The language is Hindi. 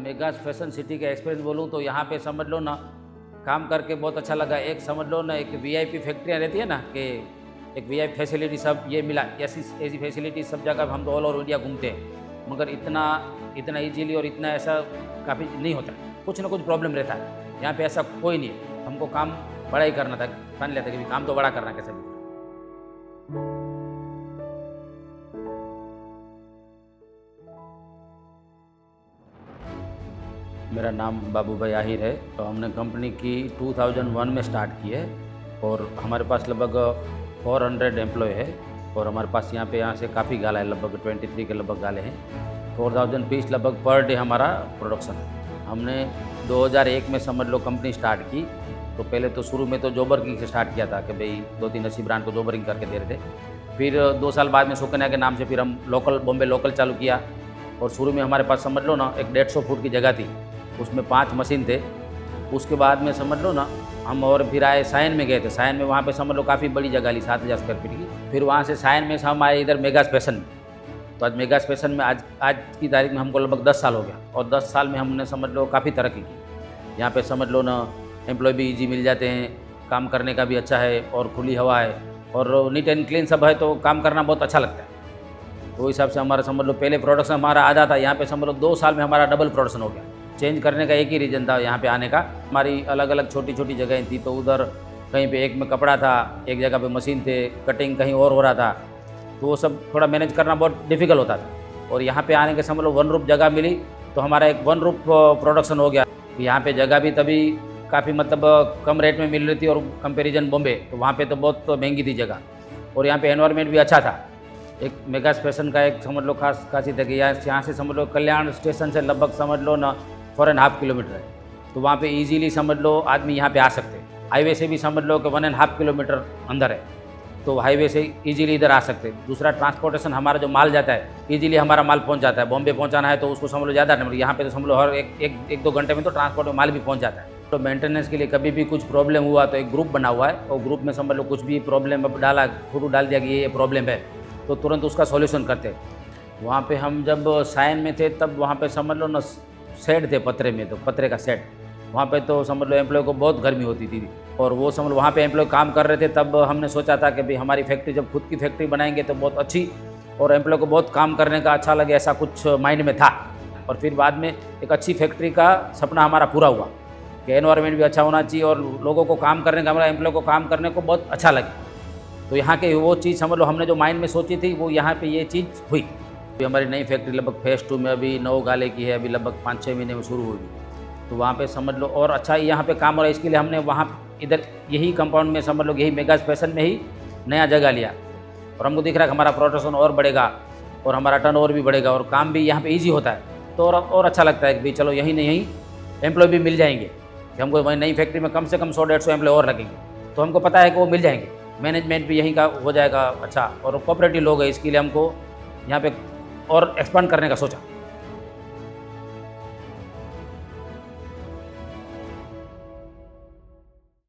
मेगास फैशन सिटी का एक्सपीरियंस बोलूँ तो यहाँ पे समझ लो ना, काम करके बहुत अच्छा लगा। एक समझ लो ना, एक वीआईपी फैक्ट्रियाँ रहती है ना, कि एक वीआईपी फैसिलिटी सब ये मिला, ऐसी ऐसी फैसिलिटी सब जगह हम तो ऑल ओवर इंडिया घूमते हैं, मगर इतना इतना ईजीली और इतना ऐसा काफ़ी नहीं होता, कुछ ना कुछ प्रॉब्लम रहता है। यहाँ पे ऐसा कोई नहीं है, हमको काम बड़ा ही करना था, मान लिया था कि काम तो बड़ा करना कैसे भी। मेरा नाम बाबू भाई आहिर है। तो हमने कंपनी की 2001 में स्टार्ट की है और हमारे पास लगभग 400 एम्प्लॉय है और हमारे पास यहाँ से काफ़ी गाला है, लगभग 23 के लगभग गाले हैं। 4000 पीस लगभग पर डे हमारा प्रोडक्शन है। हमने 2001 में समझ लो कंपनी स्टार्ट की। तो पहले तो शुरू में तो जॉबर किंग से स्टार्ट किया था कि भाई 2-3 ऐसी ब्रांड को जॉबर किंग करके दे रहे थे। फिर 2 साल बाद में सुकन्या के नाम से फिर हम लोकल बॉम्बे लोकल चालू किया। और शुरू में हमारे पास समझ लो ना एक 150 फुट की जगह थी, उसमें 5 मशीन थे। उसके बाद में समझ लो ना हम और फिर आए सायन में गए थे। सायन में वहाँ पे समझ लो काफ़ी बड़ी जगह ली, 7000 स्क्वायर फीट की। फिर वहाँ से सायन में से हम आए इधर मेगास फैशन में। तो आज मेगास फैशन में आज की तारीख में हमको लगभग 10 साल हो गया और 10 साल में हमने समझ लो काफ़ी तरक्की की। यहाँ पे समझ लो ना एम्प्लॉय भी ईजी मिल जाते हैं, काम करने का भी अच्छा है और खुली हवा है और नीट एंड क्लीन सब है, तो काम करना बहुत अच्छा लगता है। तो हिसाब से हमारा समझ लो पहले प्रोडक्शन हमारा आधा था, यहाँ पे समझ लो 2 साल में हमारा डबल प्रोडक्शन हो गया। चेंज करने का एक ही रीज़न था यहाँ पे आने का, हमारी अलग अलग छोटी छोटी जगहें थी। तो उधर कहीं पे एक में कपड़ा था, एक जगह पे मशीन थे, कटिंग कहीं और हो रहा था, तो वो सब थोड़ा मैनेज करना बहुत डिफ़िकल्ट होता था। और यहाँ पे आने के समझ लो 1 रूप जगह मिली, तो हमारा एक 1 रूप प्रोडक्शन हो गया। यहाँ पे जगह भी तभी काफ़ी मतलब कम रेट में मिल रही थी और कंपेरिजन बॉम्बे, तो वहाँ पे तो बहुत महंगी थी जगह। और यहाँ पे एनवायरनमेंट भी अच्छा था। एक मेगास फैशन का एक समझ लो खासियत है कि यहाँ से समझ लो कल्याण स्टेशन से लगभग समझ लो ना 4.5 किलोमीटर है। तो वहाँ पे इजीली समझ लो आदमी यहाँ पे आ सकते हैं। हाईवे से भी समझ लो कि 1.5 किलोमीटर अंदर है, तो हाईवे से इजीली इधर आ सकते हैं। दूसरा ट्रांसपोर्टेशन, हमारा जो माल जाता है इजीली हमारा माल पहुँच जाता है। बॉम्बे पहुँचाना है तो उसको समझ लो ज़्यादा नहीं, यहाँ पे तो समझ लो हर एक 2 घंटे में तो ट्रांसपोर्ट में माल भी पहुँच जाता है। तो मेंटेनेंस के लिए कभी भी कुछ प्रॉब्लम हुआ तो एक ग्रुप बना हुआ है, और ग्रुप में समझ लो कुछ भी प्रॉब्लम डाला, फोटो डाल दिया कि ये प्रॉब्लम है, तो तुरंत उसका सॉल्यूशन करते हैं। वहाँ पे हम जब सायन में थे तब वहाँ पे समझ लो ना शेड थे पतरे में, तो पतरे का शेड, वहाँ पे तो समझ लो एम्प्लॉय को बहुत गर्मी होती थी। और वो समझ लो वहाँ पे एम्प्लॉय काम कर रहे थे, तब हमने सोचा था कि भाई हमारी फैक्ट्री जब खुद की फैक्ट्री बनाएंगे तो बहुत अच्छी और एम्प्लॉय को बहुत काम करने का अच्छा लगे, ऐसा कुछ माइंड में था। और फिर बाद में एक अच्छी फैक्ट्री का सपना हमारा पूरा हुआ कि एनवायरनमेंट भी अच्छा होना चाहिए और लोगों को काम करने का, हमारा एम्प्लॉय को काम करने को बहुत अच्छा लगे। तो यहाँ के वो चीज़ समझ लो हमने जो माइंड में सोची थी वो यहाँ पे ये चीज़ हुई। अभी हमारी नई फैक्ट्री लगभग फेज़ 2 में अभी 9 गाले की है, अभी लगभग 5-6 महीने में शुरू होगी। तो वहाँ पे समझ लो और अच्छा यहाँ पे काम हो रहा है, इसके लिए हमने वहाँ इधर यही कंपाउंड में समझ लो यही मेगास फैशन में ही नया जगह लिया और हमको दिख रहा है कि हमारा प्रोडक्शन और बढ़ेगा और हमारा टर्न और भी बढ़ेगा और काम भी यहाँ पर ईजी होता है। तो और अच्छा लगता है कि भाई चलो यहीं नहीं यहीं एम्प्लॉय भी मिल जाएंगे, कि हमको वही नई फैक्ट्री में कम से कम 100-150 एम्प्लॉय और लगेंगे, तो हमको पता है कि वो मिल जाएंगे। मैनेजमेंट भी यहीं का हो जाएगा अच्छा, और कोऑपरेटिव लोग हैं, इसके लिए हमको यहाँ पे और एक्सपांड करने का सोचा।